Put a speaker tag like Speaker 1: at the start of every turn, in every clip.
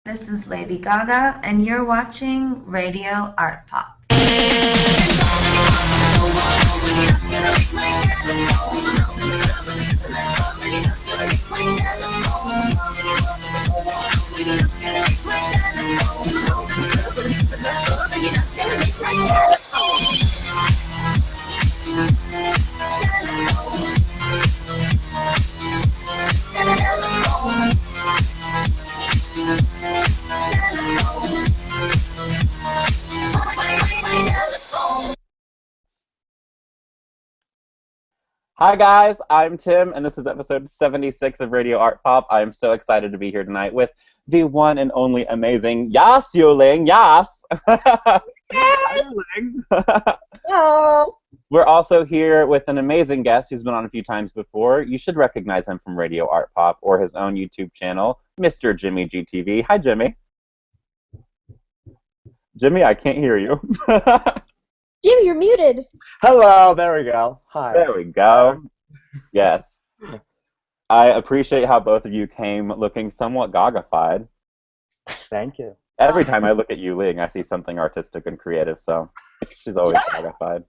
Speaker 1: This is Lady Gaga, and you're watching Radio Art Pop.
Speaker 2: Hi guys, I'm Tim, and this is episode 76 of Radio Art Pop. I am so excited to be here tonight with the one and only amazing Yas Yuling. Yas! Hi, Yuling.
Speaker 3: Hello.
Speaker 2: We're also here with an amazing guest who's been on a few times before. You should recognize him from Radio Art Pop or his own YouTube channel, Mr. Jimmy GTV. Hi, Jimmy. Jimmy, I can't hear you.
Speaker 3: Jimmy, you're muted.
Speaker 4: Hello, there we go. Hi.
Speaker 2: There we go. Yes. I appreciate how both of you came looking somewhat Gaga-fied.
Speaker 4: Thank you.
Speaker 2: Every time I look at Yu Ling, I see something artistic and creative, so she's always Gaga-fied.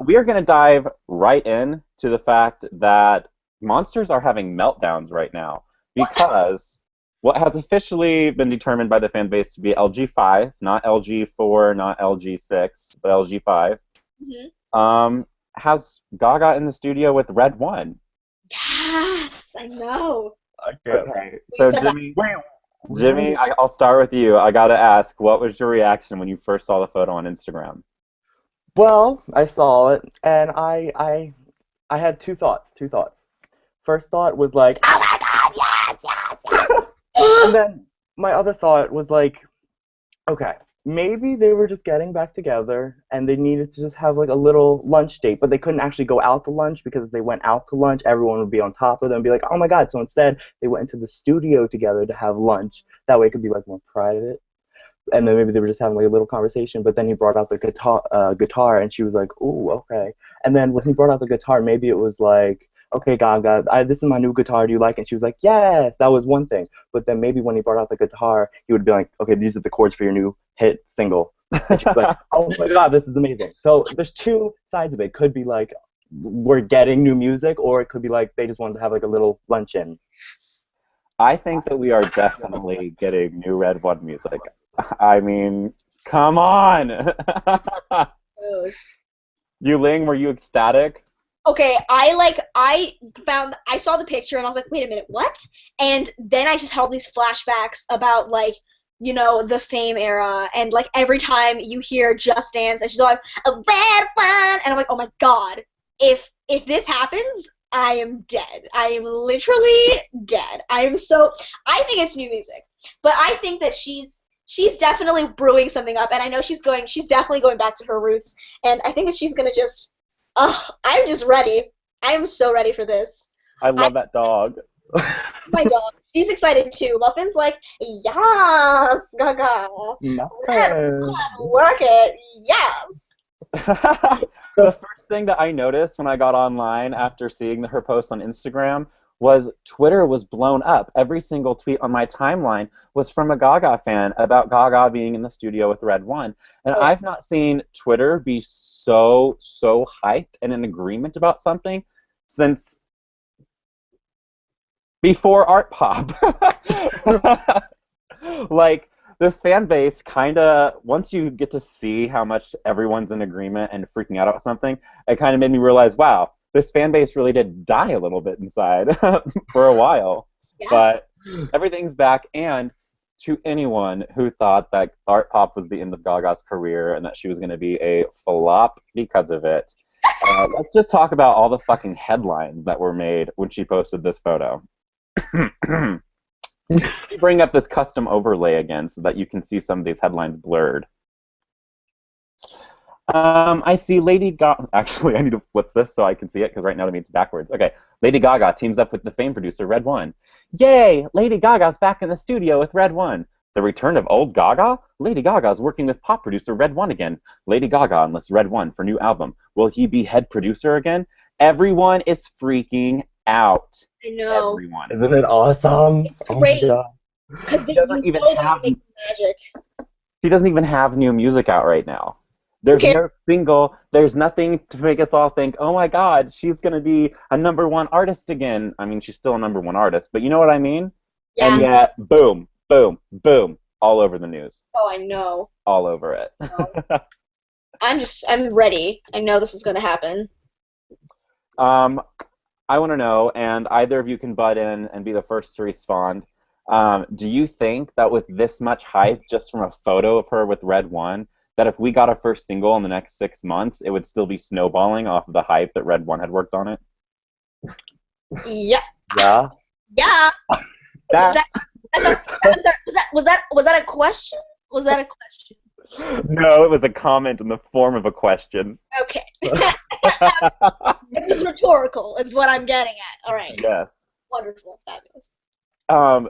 Speaker 2: We are going to dive right in to the fact that monsters are having meltdowns right now because what has officially been determined by the fan base to be LG5, not LG4, not LG6, but LG5, has Gaga in the studio with RedOne.
Speaker 3: Yes, I know.
Speaker 2: Okay. So Jimmy, I'll start with you. I gotta ask, what was your reaction when you first saw the photo on Instagram?
Speaker 4: Well, I saw it, and I had two thoughts. First thought was like, oh my god, yes. And then my other thought was like, okay, maybe they were just getting back together and they needed to just have like a little lunch date, but they couldn't actually go out to lunch because if they went out to lunch, everyone would be on top of them and be like, oh my god. So instead, they went into the studio together to have lunch. That way it could be like more private. And then maybe they were just having like a little conversation, but then he brought out the guitar and she was like, ooh, okay. And then when he brought out the guitar, maybe it was like, okay, Gaga, this is my new guitar, do you like it? And she was like, yes, that was one thing. But then maybe when he brought out the guitar, he would be like, okay, these are the chords for your new hit single. And she was like, oh my god, this is amazing. So there's two sides of it. It could be like, we're getting new music, or it could be like, they just wanted to have like a little luncheon.
Speaker 2: I think that we are definitely getting new RedOne music. I mean, come on! Yu Ling, were you ecstatic?
Speaker 3: Okay, I saw the picture and I was like, wait a minute, what? And then I just had all these flashbacks about like, you know, the Fame era, and like every time you hear Just Dance and she's like, a red one, and I'm like, oh my god, if this happens, I am dead. I am literally dead. I think it's new music, but I think that she's definitely brewing something up, and I know she's definitely going back to her roots, and I think that she's gonna just, I'm just ready. I am so ready for this.
Speaker 2: I love that dog.
Speaker 3: My dog. She's excited too. Muffin's like, yes, Gaga. Work it, yes.
Speaker 2: The first thing that I noticed when I got online after seeing her post on Instagram was Twitter was blown up. Every single tweet on my timeline was from a Gaga fan about Gaga being in the studio with RedOne. And I've not seen Twitter be so hyped and in agreement about something since before Art Pop. Like, this fan base kind of, once you get to see how much everyone's in agreement and freaking out about something, it kind of made me realize, wow, this fan base really did die a little bit inside for a while. Yeah. But everything's back, and to anyone who thought that Art Pop was the end of Gaga's career and that she was going to be a flop because of it, let's just talk about all the fucking headlines that were made when she posted this photo. Let me bring up this custom overlay again so that you can see some of these headlines blurred. I see Lady Gaga. Actually, I need to flip this so I can see it because right now to me it's backwards. Okay, Lady Gaga teams up with the Fame producer RedOne. Yay! Lady Gaga's back in the studio with RedOne. The return of old Gaga? Lady Gaga's working with pop producer RedOne again. Lady Gaga enlists RedOne for new album. Will he be head producer again? Everyone is freaking out
Speaker 3: I know.
Speaker 2: everyone.
Speaker 4: Isn't it awesome?
Speaker 3: It's
Speaker 4: Oh my
Speaker 3: great.
Speaker 4: god.
Speaker 3: Because
Speaker 2: She
Speaker 3: you
Speaker 2: doesn't even
Speaker 3: know they're
Speaker 2: have
Speaker 3: gonna make magic.
Speaker 2: she doesn't even have new music out right now.
Speaker 3: Who
Speaker 2: There's
Speaker 3: cares?
Speaker 2: no single. There's nothing to make us all think, oh my God, she's gonna be a #1 artist again. I mean, she's still a #1 artist, but you know what I mean? And
Speaker 3: Yeah.
Speaker 2: yet, boom, boom, boom, all over the news,
Speaker 3: Oh, I know.
Speaker 2: all over it.
Speaker 3: I'm ready. I know this is gonna happen.
Speaker 2: um, I want to know, and either of you can butt in and be the first to respond. Do you think that with this much hype just from a photo of her with RedOne, that if we got a first single in the next 6 months, it would still be snowballing off of the hype that RedOne had worked on it?
Speaker 3: Yeah.
Speaker 4: Yeah.
Speaker 3: Yeah.
Speaker 2: That,
Speaker 3: I'm sorry. Was that a question? Was that a question?
Speaker 2: no, it was a comment in the form of a question.
Speaker 3: Okay. It was rhetorical, is what I'm getting at. All right.
Speaker 2: Yes.
Speaker 3: Wonderful. Fabulous.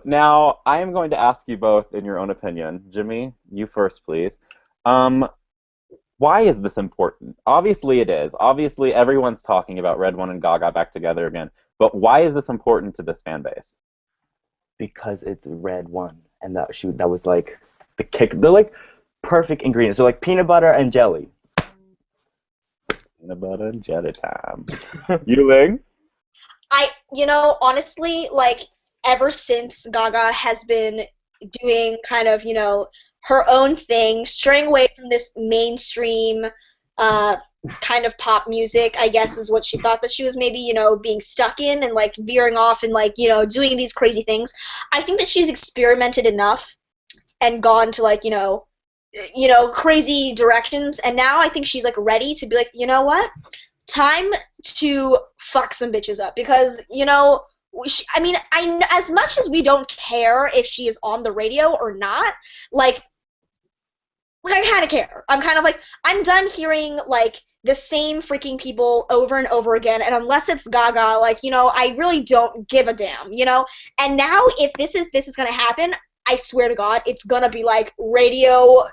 Speaker 2: Now, I am going to ask you both in your own opinion. Jimmy, you first, please. Why is this important? Obviously it is. Obviously everyone's talking about RedOne and Gaga back together again. But why is this important to this fan base?
Speaker 4: Because it's RedOne, and that was like the kick. They're like perfect ingredients. They're like peanut butter and jelly.
Speaker 2: Peanut butter and jelly time. Yuling?
Speaker 3: Honestly, like, ever since Gaga has been doing kind of, her own thing, straying away from this mainstream kind of pop music, I guess is what she thought that she was maybe, being stuck in and, like, veering off and, like, doing these crazy things. I think that she's experimented enough and gone to, like, crazy directions, and now I think she's, like, ready to be like, you know what? Time to fuck some bitches up, because, as much as we don't care if she is on the radio or not, like I kind of care. I'm kind of like, I'm done hearing, like, the same freaking people over and over again, and unless it's Gaga, like, I really don't give a damn, And now, if this is gonna happen, I swear to God, it's gonna be, like, radio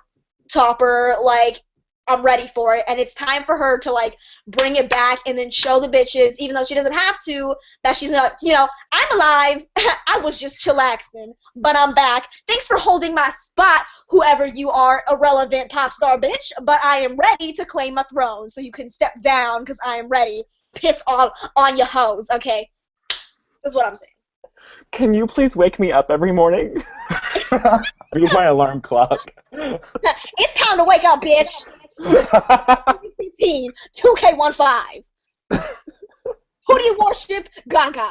Speaker 3: topper, like, I'm ready for it, and it's time for her to, like, bring it back and then show the bitches, even though she doesn't have to, that she's not, I'm alive, I was just chillaxing, but I'm back. Thanks for holding my spot, whoever you are, irrelevant pop star bitch, but I am ready to claim my throne, so you can step down, because I am ready. Piss all on your hoes, okay? That's what I'm saying.
Speaker 2: Can you please wake me up every morning?
Speaker 4: Be my alarm clock.
Speaker 3: It's time to wake up, bitch! 15, 2K15. Who do you worship? Gaga.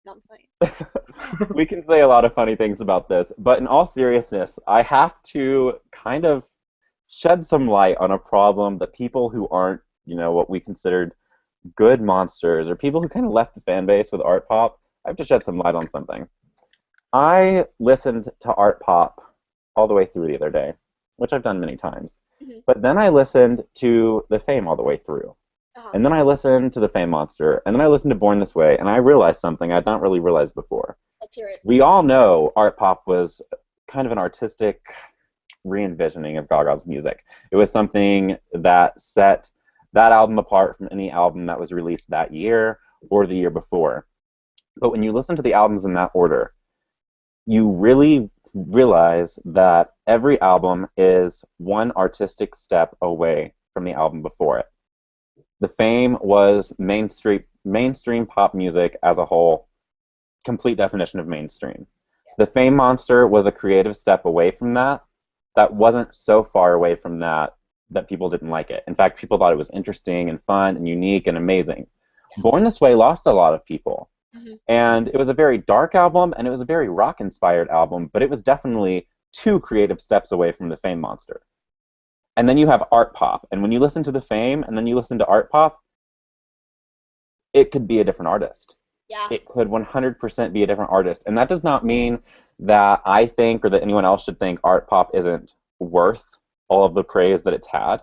Speaker 3: No, I'm playing.
Speaker 2: We can say a lot of funny things about this, but in all seriousness, I have to kind of shed some light on a problem that people who aren't, what we considered good monsters, or people who kind of left the fan base with art pop, I have to shed some light on something. I listened to art pop all the way through the other day, which I've done many times.
Speaker 3: Mm-hmm.
Speaker 2: But then I listened to The Fame all the way through.
Speaker 3: Uh-huh.
Speaker 2: And then I listened to The Fame Monster. And then I listened to Born This Way. And I realized something I'd not really realized before.
Speaker 3: Let's hear it.
Speaker 2: We all know art pop was kind of an artistic re-envisioning of Gaga's music. It was something that set that album apart from any album that was released that year or the year before. But when you listen to the albums in that order, you really realize that every album is one artistic step away from the album before it. The Fame was mainstream pop music as a whole, complete definition of mainstream. The Fame Monster was a creative step away from that wasn't so far away from that people didn't like it. In fact, people thought it was interesting and fun and unique and amazing. Born This Way lost a lot of people.
Speaker 3: Mm-hmm.
Speaker 2: And it was a very dark album, and it was a very rock-inspired album, but it was definitely 2 creative steps away from the Fame Monster. And then you have art pop, and when you listen to The Fame and then you listen to art pop, it could be a different artist.
Speaker 3: Yeah.
Speaker 2: It could 100% be a different artist. And that does not mean that I think or that anyone else should think art pop isn't worth all of the praise that it's had.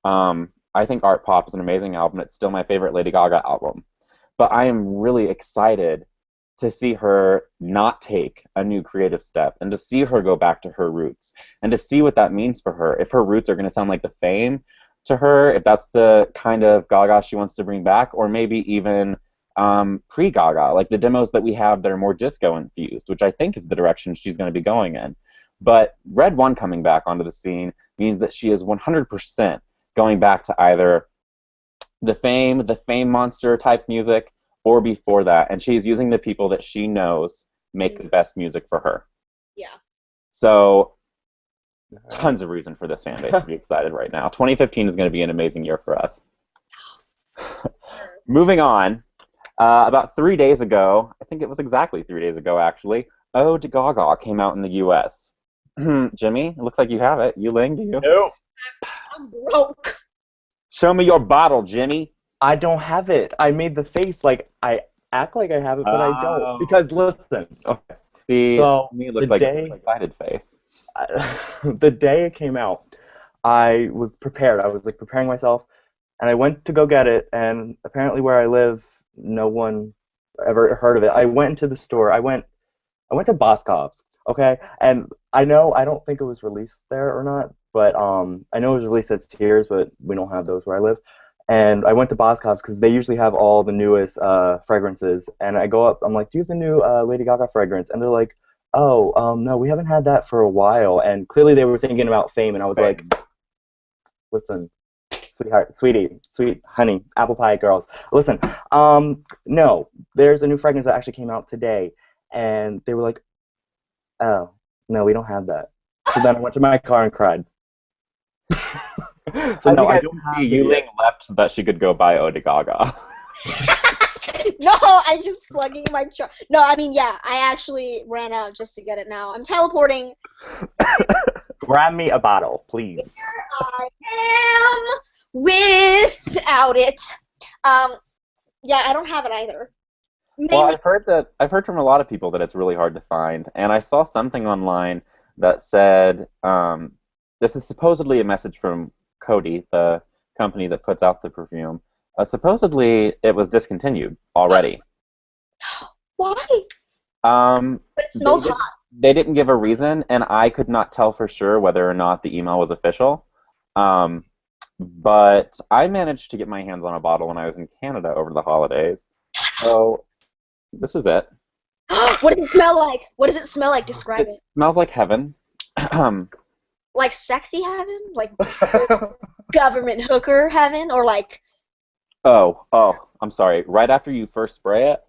Speaker 2: I think art pop is an amazing album. It's still my favorite Lady Gaga album. But I am really excited to see her not take a new creative step and to see her go back to her roots and to see what that means for her. If her roots are going to sound like The Fame to her, if that's the kind of Gaga she wants to bring back, or maybe even pre-Gaga, like the demos that we have that are more disco infused, which I think is the direction she's going to be going in. But RedOne coming back onto the scene means that she is 100% going back to either the Fame Monster type music, or before that, and she's using the people that she knows make the best music for her.
Speaker 3: Yeah.
Speaker 2: So, tons of reason for this fan base to be excited right now. 2015 is going to be an amazing year for us. Moving on, about 3 days ago, I think it was exactly 3 days ago actually, Ode to Gaga came out in the US. Jimmy, it looks like you have it. Ling, do you?
Speaker 4: Nope.
Speaker 3: I'm broke.
Speaker 2: Show me your bottle, Jimmy.
Speaker 4: I don't have it. I made the face like I act like I have it, but I don't. Because listen, okay. So
Speaker 2: me it looked like an excited face.
Speaker 4: The day it came out, I was prepared. I was like preparing myself, and I went to go get it. And apparently, where I live, no one ever heard of it. I went into the store. I went to Boscov's. Okay, and I don't think it was released there or not, but I know it was released at Sears, but we don't have those where I live. And I went to Boscov's because they usually have all the newest fragrances. And I go up, I'm like, do you have the new Lady Gaga fragrance? And they're like, oh, no, we haven't had that for a while. And clearly they were thinking about Fame, and I was like, listen, sweetheart, sweetie, sweet honey, apple pie girls, listen, no, there's a new fragrance that actually came out today. And they were like, oh, no, we don't have that. So then I went to my car and cried. So no, I don't have it.
Speaker 2: Ling leapt so that she could go buy Ode to Gaga.
Speaker 3: No, I'm just plugging my truck. No, I mean, yeah, I actually ran out just to get it now. I'm teleporting.
Speaker 4: Grab me a bottle, please.
Speaker 3: Here I am without it. Yeah, I don't have it either. Maybe.
Speaker 2: Well, I've heard from a lot of people that it's really hard to find, and I saw something online that said this is supposedly a message from Coty, the company that puts out the perfume. Supposedly, it was discontinued already.
Speaker 3: Why?
Speaker 2: But
Speaker 3: it smells hot.
Speaker 2: They didn't give a reason, and I could not tell for sure whether or not the email was official. But I managed to get my hands on a bottle when I was in Canada over the holidays. So this is it.
Speaker 3: What does it smell like? What does it smell like? Describe it.
Speaker 2: Smells like heaven.
Speaker 3: Like sexy heaven? Like government hooker heaven? Or like...
Speaker 2: Oh, I'm sorry. Right after you first spray it,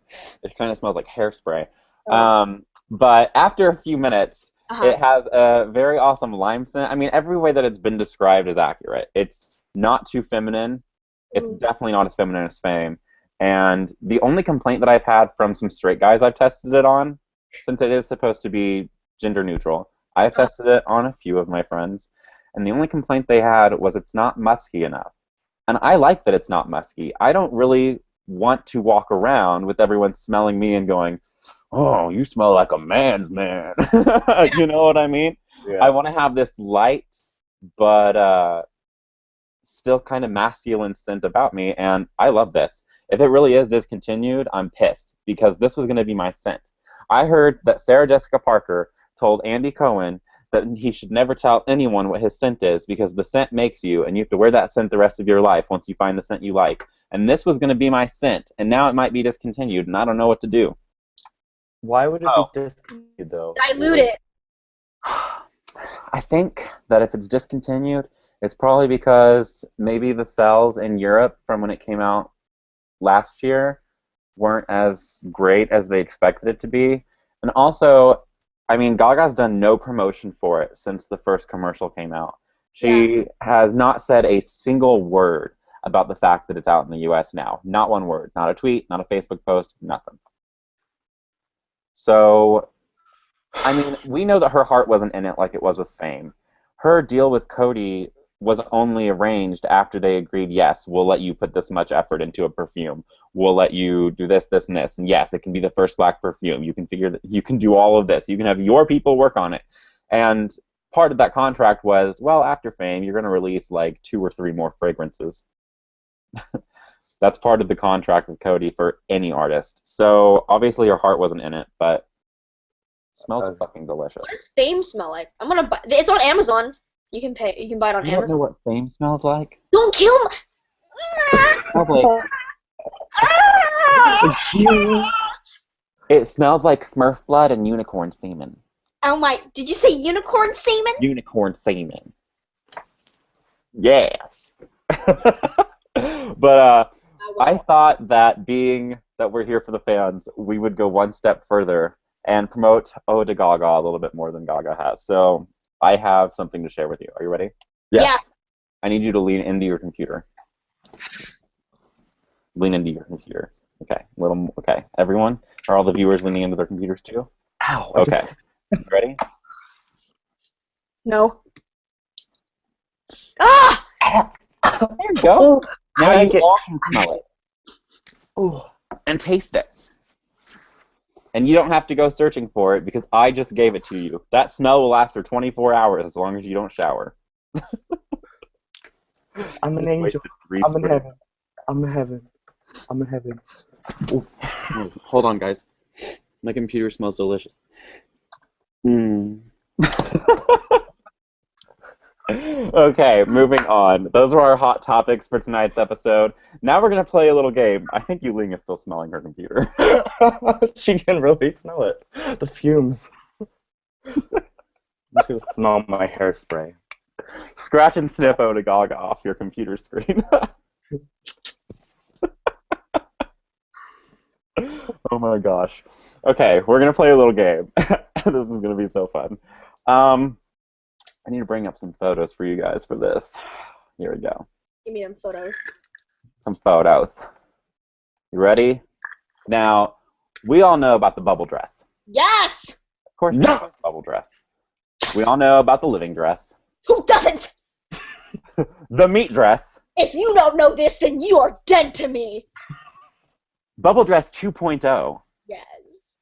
Speaker 2: it kind of smells like hairspray.
Speaker 3: Oh.
Speaker 2: But after a few minutes, it has a very awesome lime scent. I mean, every way that it's been described is accurate. It's not too feminine. It's definitely not as feminine as Fame. And the only complaint that I've had from some straight guys I've tested it on, since it is supposed to be gender neutral, I've tested it on a few of my friends, and the only complaint they had was it's not musky enough. And I like that it's not musky. I don't really want to walk around with everyone smelling me and going, oh, you smell like a man's man. You know what I mean? Yeah. I want to have this light, but still kind of masculine scent about me, and I love this. If it really is discontinued, I'm pissed, because this was going to be my scent. I heard that Sarah Jessica Parker told Andy Cohen that he should never tell anyone what his scent is, because the scent makes you, and you have to wear that scent the rest of your life once you find the scent you like. And this was going to be my scent, and now it might be discontinued, and I don't know what to do.
Speaker 4: Why would it be discontinued, though?
Speaker 3: Dilute it.
Speaker 2: I think that if it's discontinued, it's probably because maybe the sales in Europe from when it came out last year weren't as great as they expected it to be. And also, I mean, Gaga's done no promotion for it since the first commercial came out. She has not said a single word about the fact that it's out in the US now. Not one word. Not a tweet, not a Facebook post, nothing. So, I mean, we know that her heart wasn't in it like it was with Fame. Her deal with Coty was only arranged after they agreed, yes, we'll let you put this much effort into a perfume. We'll let you do this, this, and this. And yes, it can be the first black perfume. You can figure that you can do all of this. You can have your people work on it. And part of that contract was, well, after Fame, you're going to release like 2 or 3 more fragrances. That's part of the contract with Coty for any artist. So obviously her heart wasn't in it, but it smells fucking delicious.
Speaker 3: What does Fame smell like? I'm gonna buy. It's on Amazon. You can pay. You can buy it on Amazon.
Speaker 2: You don't know what Fame smells like?
Speaker 3: Don't kill me.
Speaker 2: It smells like It smells like Smurf blood and unicorn semen.
Speaker 3: Oh my, did you say unicorn semen?
Speaker 2: Unicorn semen. Yes. But
Speaker 3: Oh,
Speaker 2: I
Speaker 3: wow.
Speaker 2: thought that being that we're here for the fans, we would go one step further and promote Ode to Gaga a little bit more than Gaga has. So I have something to share with you. Are you ready?
Speaker 3: Yeah.
Speaker 2: I need you to lean into your computer. Lean into your computer. Okay. Okay. Everyone? Are all the viewers leaning into their computers too?
Speaker 4: Ow.
Speaker 2: Okay. You ready?
Speaker 3: No. Ah!
Speaker 2: There you go. Now
Speaker 4: I like
Speaker 2: you
Speaker 4: it.
Speaker 2: all can smell it
Speaker 4: Oh.
Speaker 2: and taste it. And you don't have to go searching for it because I just gave it to you. That smell will last for 24 hours as long as you don't shower.
Speaker 4: I'm an
Speaker 2: Just
Speaker 4: angel.
Speaker 2: wasted 3
Speaker 4: I'm in
Speaker 2: sprays.
Speaker 4: heaven. I'm in heaven. I'm in heaven.
Speaker 2: Oh, hold on, guys. My computer smells delicious. Mm. Okay, moving on. Those were our hot topics for tonight's episode. Now we're going to play a little game. I think Yuling is still smelling her computer.
Speaker 4: She can really smell it. The fumes. I'm just gonna smell my hairspray.
Speaker 2: Scratch and sniff Ode to Gaga off your computer screen. Oh my gosh. Okay, we're going to play a little game. This is going to be so fun. I need to bring up some photos for you guys for this. Here we go.
Speaker 3: Give me them photos.
Speaker 2: Some photos. You ready? Now, we all know about the bubble dress.
Speaker 3: Yes!
Speaker 2: Of course, we know about the bubble dress. We all know about the living dress.
Speaker 3: Who doesn't?
Speaker 2: The meat dress.
Speaker 3: If you don't know this, then you are dead to me.
Speaker 2: Bubble dress 2.0.
Speaker 3: Yes.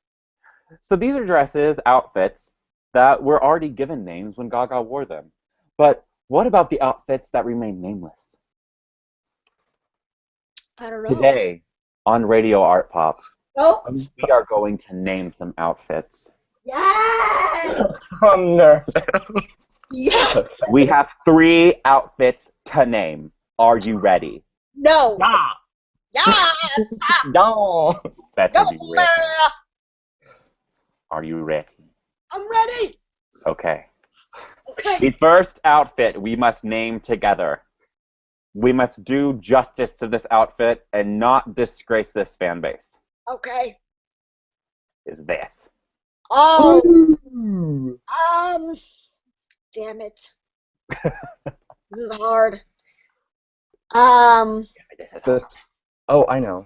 Speaker 2: So these are dresses, outfits, that were already given names when Gaga wore them. But what about the outfits that remain nameless?
Speaker 3: I don't know.
Speaker 2: Today, on Radio Art Pop,
Speaker 3: Oh.
Speaker 2: we are going to name some outfits.
Speaker 3: Yes!
Speaker 4: I'm nervous.
Speaker 3: Yes!
Speaker 2: We have 3 outfits to name. Are you ready?
Speaker 3: No!
Speaker 4: Yeah.
Speaker 3: Yes!
Speaker 4: No.
Speaker 2: Better
Speaker 3: Go,
Speaker 2: be ready.
Speaker 3: Lara!
Speaker 2: Are you ready?
Speaker 3: I'm ready!
Speaker 2: Okay.
Speaker 3: Okay.
Speaker 2: The first outfit we must name together. We must do justice to this outfit and not disgrace this fan base.
Speaker 3: Okay.
Speaker 2: Is this.
Speaker 3: Oh,
Speaker 4: Ooh.
Speaker 3: damn it. This is hard.
Speaker 2: This is
Speaker 4: This. Oh, I know.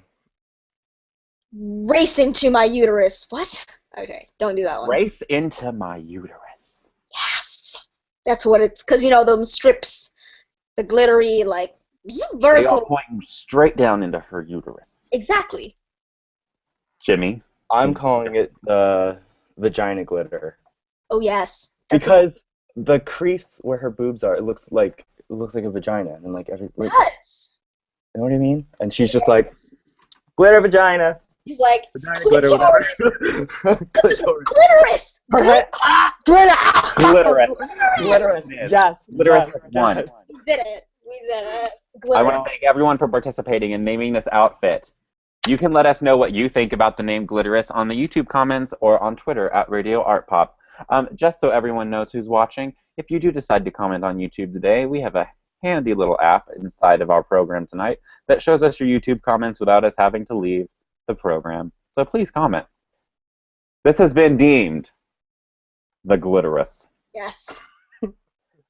Speaker 3: Racing to my uterus. What? Okay, don't do that one.
Speaker 2: Race into my uterus.
Speaker 3: Yes! That's what it's, because, you know, those strips, the glittery, like,
Speaker 2: They are
Speaker 3: vertical.
Speaker 2: pointing straight down into her uterus.
Speaker 3: Exactly.
Speaker 2: Jimmy.
Speaker 4: I'm calling it the vagina glitter
Speaker 3: Oh, yes. That's
Speaker 4: because the crease where her boobs are, it looks like a vagina, and like every.
Speaker 3: it does.
Speaker 4: You know what I mean? And she's just like, glitter vagina.
Speaker 3: He's like,
Speaker 4: Vagina glitter, whatever.
Speaker 3: clitoris!
Speaker 4: Her head. Glitter!
Speaker 2: Glitterous.
Speaker 4: Glitterous. Yes.
Speaker 2: Glitterous
Speaker 4: yes,
Speaker 2: one.
Speaker 4: yes.
Speaker 3: We did it. We did it.
Speaker 2: I
Speaker 3: Glitter.
Speaker 2: want to thank everyone for participating in naming this outfit. You can let us know what you think about the name Glitterous on the YouTube comments or on Twitter at Radio Art Pop. Just so everyone knows who's watching, if you do decide to comment on YouTube today, we have a handy little app inside of our program tonight that shows us your YouTube comments without us having to leave the program. So please comment. This has been deemed the Glitterous.
Speaker 3: Yes.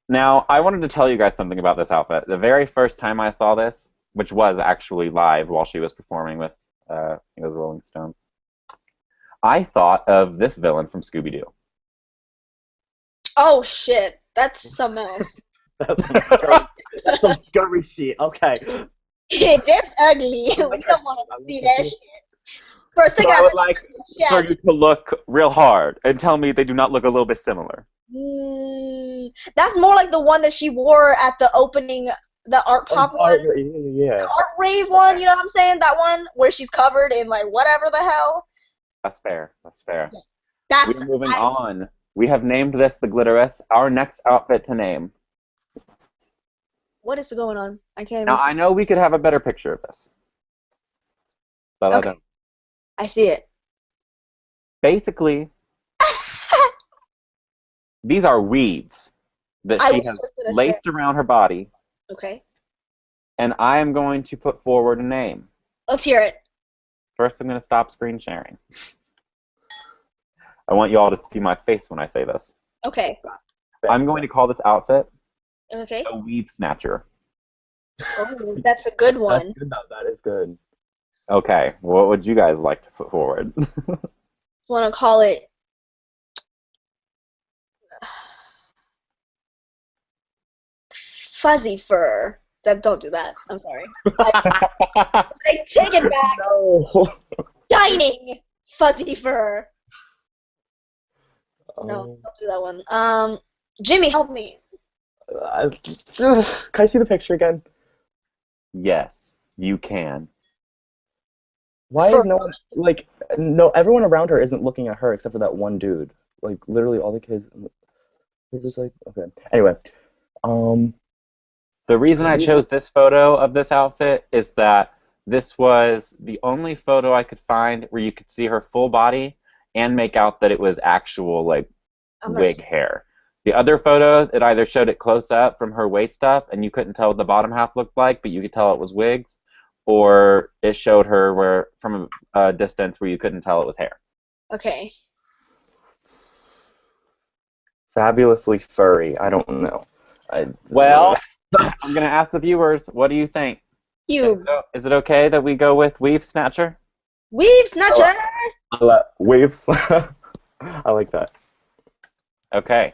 Speaker 2: Now, I wanted to tell you guys something about this outfit. The very first time I saw this, which was actually live while she was performing with I think it was Rolling Stone, I thought of this villain from Scooby-Doo.
Speaker 3: Oh, shit. That's something else.
Speaker 4: That's some scurry shit. Okay.
Speaker 3: That's ugly. We don't want to see that shit. First thing
Speaker 2: So I
Speaker 3: I
Speaker 2: would like for
Speaker 3: yeah.
Speaker 2: you to look real hard and tell me they do not look a little bit similar.
Speaker 3: That's more like the one that she wore at the opening, the art pop one.
Speaker 4: Yeah.
Speaker 3: The art rave one, you know what I'm saying? That one where she's covered in like whatever the hell.
Speaker 2: That's fair. That's fair.
Speaker 3: That's
Speaker 2: We're moving on. We have named this the Glitterous. Our next outfit to name.
Speaker 3: What is going on? I can't even
Speaker 2: Now,
Speaker 3: see.
Speaker 2: I know we could have a better picture of this. But I
Speaker 3: Okay.
Speaker 2: don't.
Speaker 3: I see it.
Speaker 2: Basically, these are weaves that
Speaker 3: I
Speaker 2: she
Speaker 3: was
Speaker 2: has
Speaker 3: just gonna say.
Speaker 2: laced around her body,
Speaker 3: Okay.
Speaker 2: and I am going to put forward a name.
Speaker 3: Let's hear it.
Speaker 2: First, I'm going to stop screen sharing. I want you all to see my face when I say this.
Speaker 3: Okay.
Speaker 2: I'm going to call this outfit
Speaker 3: Okay.
Speaker 2: a weave snatcher.
Speaker 3: Oh, that's a good one.
Speaker 4: That's good though. That is good.
Speaker 2: Okay, what would you guys like to put forward?
Speaker 3: Want to call it fuzzy fur. Don't do that. I'm sorry. I take it back.
Speaker 4: No.
Speaker 3: Shining fuzzy fur. No,
Speaker 4: Um,
Speaker 3: don't do that one. Jimmy, help me.
Speaker 4: can I see the picture again?
Speaker 2: Yes, you can.
Speaker 4: Why
Speaker 3: For-
Speaker 4: is no one like no? Everyone around her isn't looking at her except for that one dude. Like literally all the kids. They're just like okay. Anyway,
Speaker 2: The reason I chose this photo of this outfit is that this was the only photo I could find where you could see her full body and make out that it was actual like
Speaker 3: I'm gonna
Speaker 2: wig hair. The other photos, it either showed it close up from her waist up and you couldn't tell what the bottom half looked like, but you could tell it was wigs, or it showed her where from a distance where you couldn't tell it was hair.
Speaker 3: Okay.
Speaker 4: fabulously furry. I don't know.
Speaker 2: Well, I'm going to ask the viewers, what do you think?
Speaker 3: You
Speaker 2: Is it okay that we go with Weave Snatcher?
Speaker 3: weave snatcher.
Speaker 4: waves. I like that.
Speaker 2: Okay.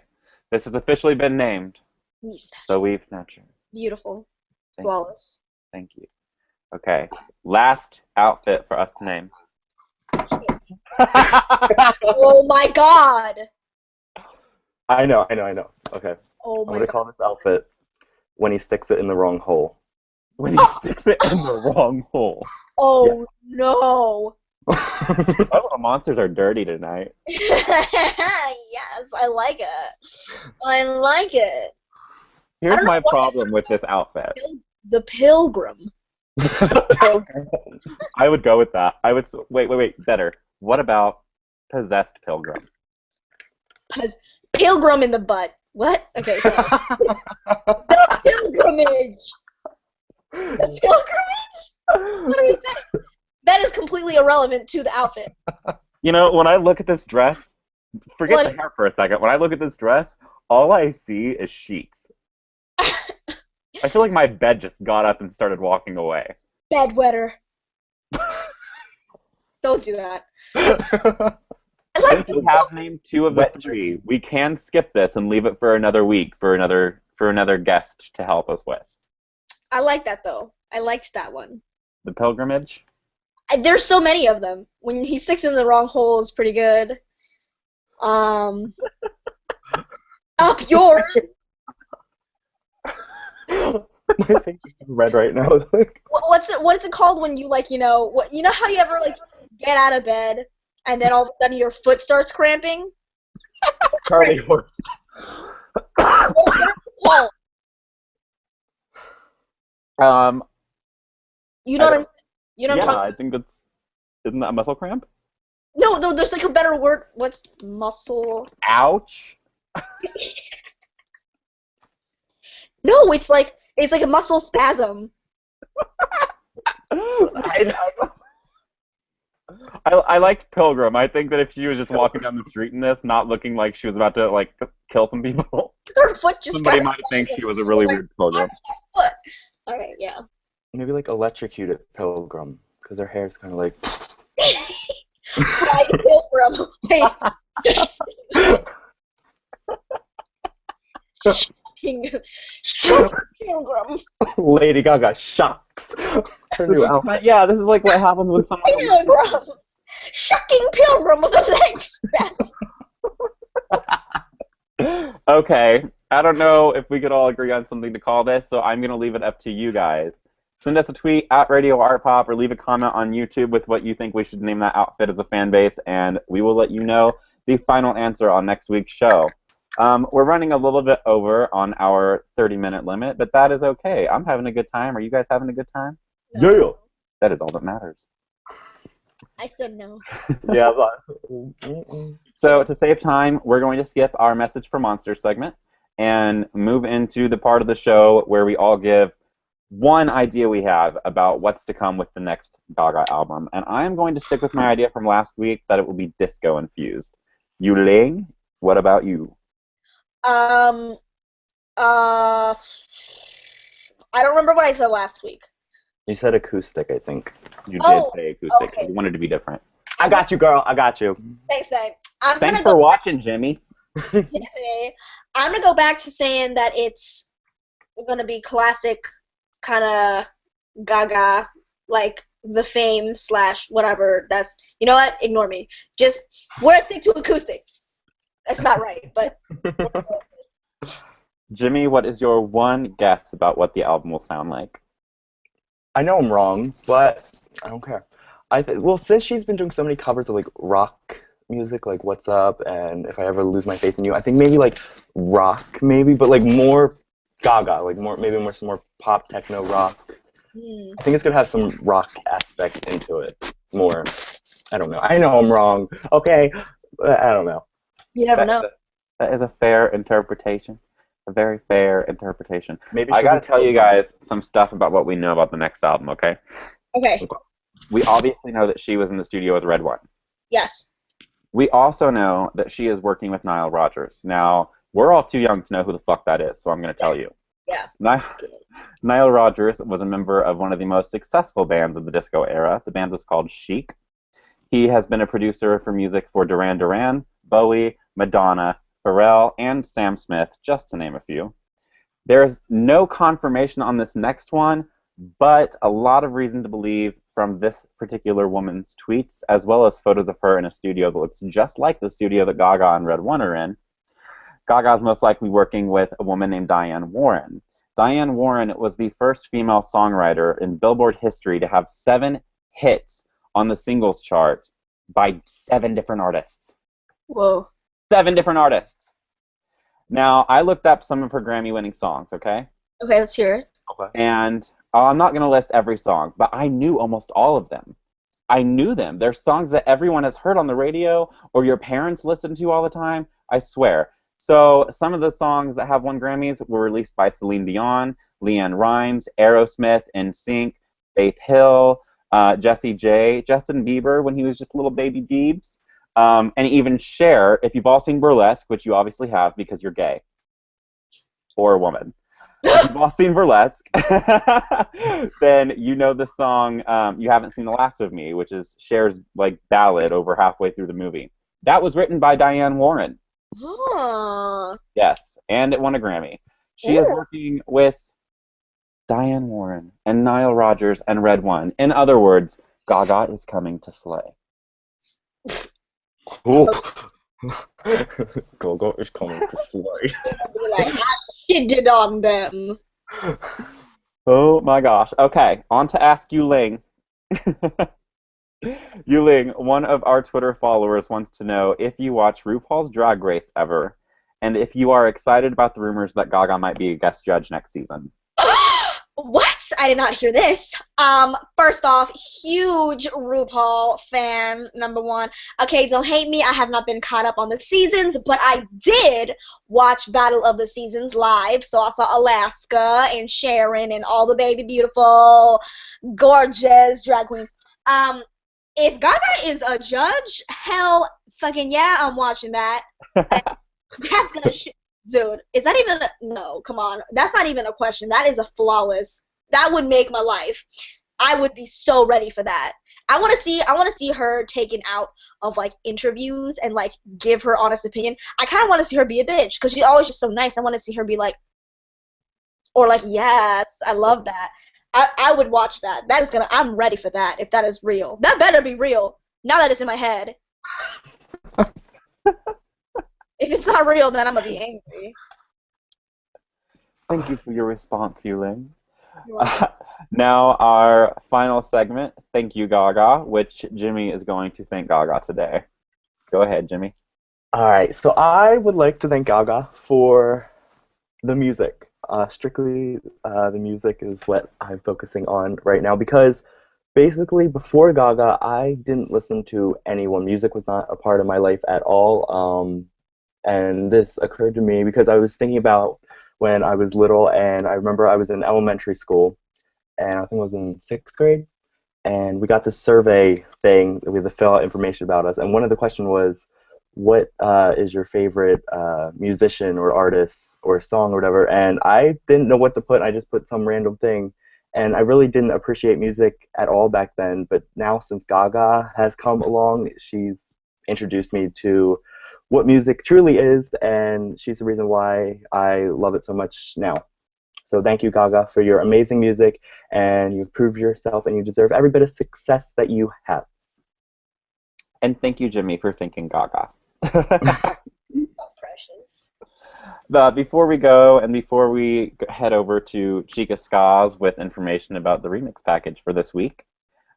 Speaker 2: This has officially been named
Speaker 3: Weave snatcher.
Speaker 2: the Weave Snatcher.
Speaker 3: Beautiful.
Speaker 2: Thank you.
Speaker 3: Flawless.
Speaker 2: Thank you. Okay. Last outfit for us to name.
Speaker 3: Oh my god.
Speaker 4: I know. Okay.
Speaker 3: Oh
Speaker 4: I'm
Speaker 3: my
Speaker 4: gonna
Speaker 3: god.
Speaker 4: call this outfit when he sticks it in the wrong hole.
Speaker 2: When he sticks it in the wrong hole.
Speaker 3: Oh no.
Speaker 2: Our little monsters are dirty tonight.
Speaker 3: Yes, I like it. I like it.
Speaker 2: Here's
Speaker 3: don't know
Speaker 2: my
Speaker 3: why-
Speaker 2: problem with this outfit.
Speaker 3: The pilgrim.
Speaker 2: I would go with that. I would wait. Better. What about possessed pilgrim?
Speaker 3: Pilgrim in the butt. What? Okay, so the pilgrimage. The pilgrimage? What are we saying? That is completely irrelevant to the outfit.
Speaker 2: You know, when I look at this dress, forget
Speaker 3: What?
Speaker 2: the hair for a second. When I look at this dress, all I see is sheets. I feel like my bed just got up and started walking away.
Speaker 3: Bedwetter. Don't do that. I like
Speaker 2: Since we have named two of the three, we can skip this and leave it for another week for another guest to help us with.
Speaker 3: I like that though. I liked that one.
Speaker 2: The pilgrimage?
Speaker 3: There's so many of them. When he sticks in the wrong hole is pretty good. Up yours.
Speaker 4: My face is red right now.
Speaker 3: What is it called when you you know how you ever like get out of bed and then all of a sudden your foot starts cramping?
Speaker 4: Charlie horse.
Speaker 3: Well, you know what I'm
Speaker 2: yeah,
Speaker 3: talking
Speaker 2: I think isn't that a muscle cramp?
Speaker 3: No, there's like a better word. What's muscle?
Speaker 2: Ouch.
Speaker 3: No, it's like a muscle spasm.
Speaker 2: I liked Pilgrim. I think that if she was just walking down the street in this, not looking like she was about to like kill some people,
Speaker 3: Her foot just
Speaker 2: somebody
Speaker 3: got
Speaker 2: might think she was a really weird pilgrim.
Speaker 3: foot. All right, yeah.
Speaker 4: Maybe like electrocuted pilgrim because her hair's kind of like.
Speaker 3: Fried pilgrim. Wait. Shocking pilgrim.
Speaker 4: Lady Gaga shocks. Her new outfit.
Speaker 2: Yeah, this is like what happens when someone.
Speaker 3: Pilgrim. Shocking pilgrim with a leg spasm.
Speaker 2: Okay, I don't know if we could all agree on something to call this, so I'm gonna leave it up to you guys. Send us a tweet at Radio ARTPOP or leave a comment on YouTube with what you think we should name that outfit as a fan base, and we will let you know the final answer on next week's show. We're running a little bit over on our 30-minute limit, but that is okay. I'm having a good time. Are you guys having a good time?
Speaker 4: Yeah.
Speaker 2: That is all that matters.
Speaker 3: I said no.
Speaker 4: Yeah, but
Speaker 2: So to save time, we're going to skip our message for monsters segment and move into the part of the show where we all give one idea we have about what's to come with the next Gaga album. And I am going to stick with my idea from last week that it will be disco infused. Yuling, what about you?
Speaker 3: Um, uh, I don't remember what I said last week.
Speaker 4: you said acoustic, I think.
Speaker 2: You did
Speaker 3: Oh,
Speaker 2: say acoustic.
Speaker 3: okay.
Speaker 2: You wanted to be different.
Speaker 4: I got you, girl. I got you.
Speaker 3: Thanks, babe. I'm
Speaker 2: Thanks
Speaker 3: gonna
Speaker 2: for
Speaker 3: go
Speaker 2: watching, Jimmy.
Speaker 3: back, I'm gonna go back to saying that it's gonna be classic, kind of Gaga, like the fame slash whatever. That's you know what? Ignore me. Just we're gonna stick to acoustic. That's not right, but
Speaker 2: Jimmy, what is your one guess about what the album will sound like?
Speaker 4: I know I'm wrong, but I don't care. Well, since she's been doing so many covers of like rock music, like "What's Up" and "If I Ever Lose My Faith in You," I think maybe like rock, maybe, but like more Gaga, like some more pop techno rock. I think it's gonna have some rock aspects into it more. I don't know. I know I'm wrong. Okay, I don't know.
Speaker 3: you never know.
Speaker 2: That is a fair interpretation. A very fair interpretation.
Speaker 4: Maybe
Speaker 2: I
Speaker 4: she'll
Speaker 2: gotta
Speaker 4: do
Speaker 2: tell you
Speaker 4: techno.
Speaker 2: guys some stuff about what we know about the next album, okay?
Speaker 3: Okay.
Speaker 2: We obviously know that she was in the studio with RedOne.
Speaker 3: Yes.
Speaker 2: We also know that she is working with Nile Rodgers. Now, we're all too young to know who the fuck that is, so I'm gonna tell you.
Speaker 3: Yeah.
Speaker 2: Nile Rodgers was a member of one of the most successful bands of the disco era. The band was called Chic. He has been a producer for music for Duran Duran, Bowie, Madonna, Pharrell, and Sam Smith, just to name a few. There's no confirmation on this next one, but a lot of reason to believe from this particular woman's tweets, as well as photos of her in a studio that looks just like the studio that Gaga and RedOne are in. Gaga's most likely working with a woman named Diane Warren. Diane Warren was the first female songwriter in Billboard history to have 7 hits on the singles chart by 7 different artists.
Speaker 3: Whoa.
Speaker 2: 7 different artists. Now, I looked up some of her Grammy-winning songs, okay?
Speaker 3: Okay, let's hear it.
Speaker 2: And I'm not going to list every song, but I knew almost all of them. I knew them. They're songs that everyone has heard on the radio or your parents listen to all the time, I swear. So some of the songs that have won Grammys were released by Celine Dion, Leanne Rimes, Aerosmith, NSYNC, Faith Hill, Jessie J, Justin Bieber when he was just little baby Biebs, and even Cher, if you've all seen Burlesque, which you obviously have because you're gay or a woman. If you've all seen Burlesque, then you know the song You Haven't Seen the Last of Me, which is Cher's like ballad over halfway through the movie. That was written by Diane Warren.
Speaker 3: Oh.
Speaker 2: Yes, and it won a Grammy. She is working with Diane Warren and Nile Rodgers and RedOne. In other words, Gaga is coming to slay.
Speaker 4: Ooh. Gaga is coming to slay.
Speaker 3: Like, I shitted on them.
Speaker 2: Oh my gosh. Okay, on to ask you, Ling. Yuling, one of our Twitter followers wants to know if you watch RuPaul's Drag Race ever, and if you are excited about the rumors that Gaga might be a guest judge next season.
Speaker 3: What? I did not hear this. First off, huge RuPaul fan, number one. Okay, don't hate me. I have not been caught up on the seasons, but I did watch Battle of the Seasons live. So I saw Alaska and Sharon and all the baby beautiful, gorgeous drag queens. If Gaga is a judge, hell fucking yeah, I'm watching that. That's gonna dude, is that even no, come on. That's not even a question. That is a flawless. That would make my life. I would be so ready for that. I want to see her taken out of like interviews and like give her honest opinion. I kind of want to see her be a bitch cuz she's always just so nice. I want to see her be like or like, "Yes, I love that." I would watch that. That is gonna. I'm ready for that. If that is real, that better be real. Now that it's in my head. If it's not real, then I'm gonna be angry.
Speaker 2: Thank you for your response, Yuling. Now our final segment, Thank You Gaga, which Jimmy is going to thank Gaga today. Go ahead, Jimmy.
Speaker 4: All right, so I would like to thank Gaga for the music. Strictly, the music is what I'm focusing on right now because Basically, before Gaga, I didn't listen to anyone. Music was not a part of my life at all. And this occurred to me because I was thinking about when I was little, and I remember I was in elementary school, and I think I was in sixth grade, and we got this survey thing that we had to fill out information about us. And one of the questions was, what is your favorite musician or artist or song or whatever? And I didn't know what to put. I just put some random thing. And I really didn't appreciate music at all back then. But now, since Gaga has come along, she's introduced me to what music truly is, and she's the reason why I love it so much now. So thank you, Gaga, for your amazing music, and you've proved yourself, and you deserve every bit of success that you have.
Speaker 2: And thank you, Jimmy, for thinking Gaga.
Speaker 3: So precious.
Speaker 2: Before we go, and before we head over to Chica Ska's with information about the remix package for this week,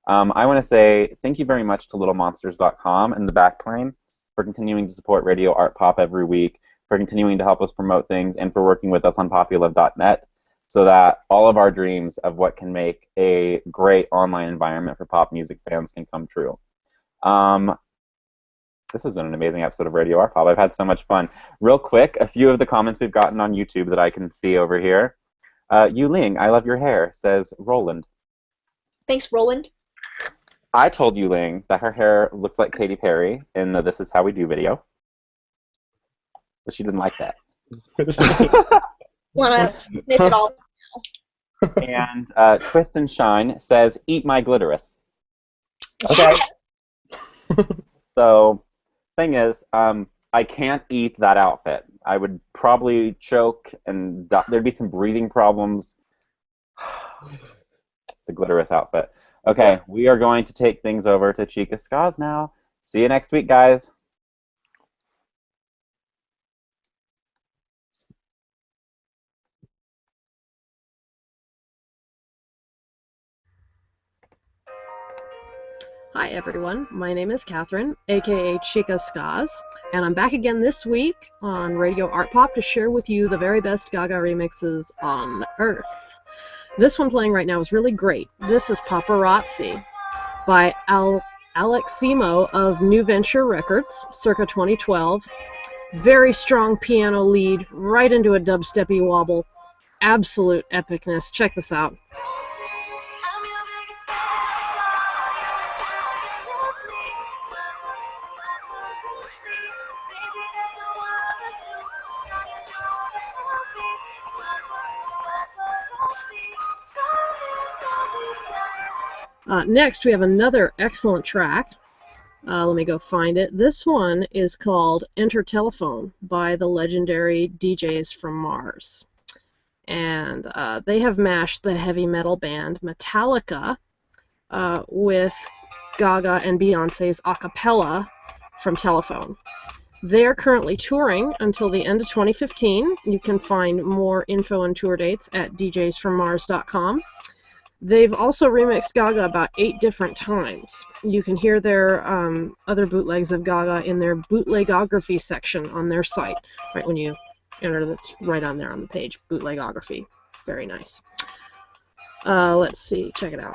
Speaker 2: I want to say thank you very much to LittleMonsters.com and the Backplane for continuing to support Radio Art Pop every week, for continuing to help us promote things, and for working with us on populove.net so that all of our dreams of what can make a great online environment for pop music fans can come true. This has been an amazing episode of Radio Art Pop. I've had so much fun. Real quick, a few of the comments we've gotten on YouTube that I can see over here. Yu Ling, I love your hair, says Roland.
Speaker 3: Thanks, Roland.
Speaker 2: I told Yu Ling that her hair looks like Katy Perry in the This Is How We Do video. But she didn't like that.
Speaker 3: Wanna snip it all?
Speaker 2: And Twist and Shine says, eat my glitterous.
Speaker 4: Okay.
Speaker 2: So, thing is, I can't eat that outfit. I would probably choke, and there'd be some breathing problems. The glitterous outfit. Okay, we are going to take things over to Chica Ska's now. See you next week, guys.
Speaker 5: Hi everyone, my name is Catherine, aka Chica Skas, and I'm back again this week on Radio Art Pop to share with you the very best Gaga remixes on Earth. This one playing right now is really great. This is Paparazzi by Alex Simo of New Venture Records, circa 2012. Very strong piano lead, right into a dubsteppy wobble. Absolute epicness. Check this out. Next, we have another excellent track. Let me go find it. This one is called Enter Telephone by the legendary DJs from Mars. And they have mashed the heavy metal band Metallica with Gaga and Beyonce's a cappella from Telephone. They are currently touring until the end of 2015. You can find more info and tour dates at djsfrommars.com. They've also remixed Gaga about 8 different times. You can hear their other bootlegs of Gaga in their bootlegography section on their site. Right when you enter, that's right on there on the page, bootlegography. Very nice. Let's see, check it out.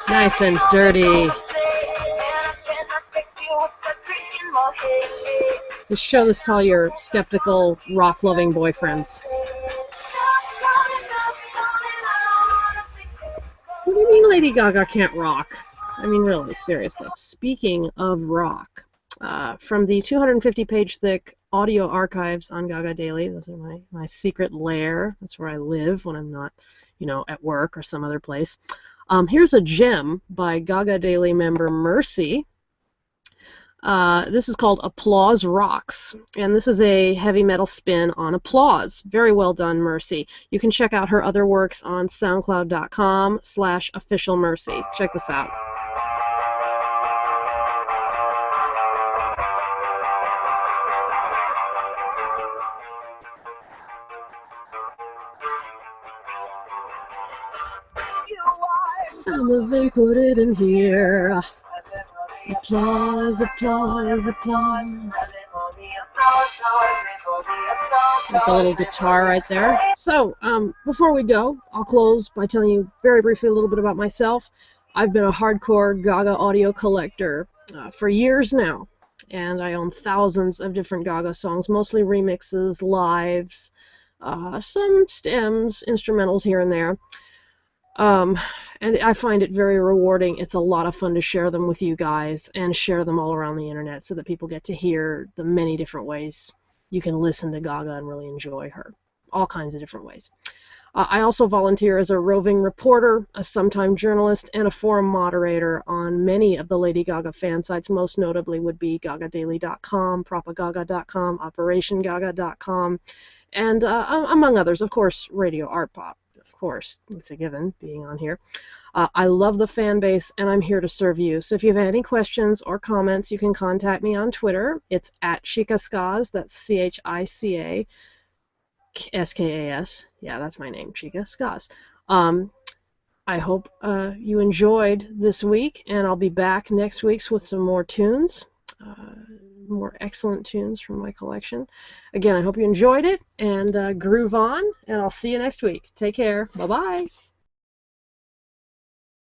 Speaker 5: Nice and dirty. Just show this to all your skeptical, rock-loving boyfriends. What do you mean Lady Gaga can't rock? I mean, really, seriously. Speaking of rock, from the 250-page thick audio archives on Gaga Daily, those are my secret lair. That's where I live when I'm not, at work or some other place. Here's a gem by Gaga Daily member Mercy. This is called Applause Rocks, and this is a heavy metal spin on Applause. Very well done, Mercy. You can check out her other works on soundcloud.com/officialmercy. Check this out. Some of them put it in here. applause, applause, applause. With a little guitar right there. So, before we go, I'll close by telling you very briefly a little bit about myself. I've been a hardcore Gaga audio collector for years now, and I own thousands of different Gaga songs, mostly remixes, lives, some stems, instrumentals here and there. And I find it very rewarding. It's a lot of fun to share them with you guys and share them all around the internet so that people get to hear the many different ways you can listen to Gaga and really enjoy her. All kinds of different ways. I also volunteer as a roving reporter, a sometime journalist, and a forum moderator on many of the Lady Gaga fan sites. Most notably would be GagaDaily.com, Propagaga.com, OperationGaga.com, and among others, of course, Radio ARTPOP. Of course, it's a given being on here. I love the fan base, and I'm here to serve you. So if you have any questions or comments, you can contact me on Twitter. It's at ChicaSkas. That's ChicaSkas. Yeah, that's my name, Chica Skas. I hope you enjoyed this week, and I'll be back next week with some more tunes. More excellent tunes from my collection. Again, I hope you enjoyed it, and groove on, and I'll see you next week. Take care. Bye-bye.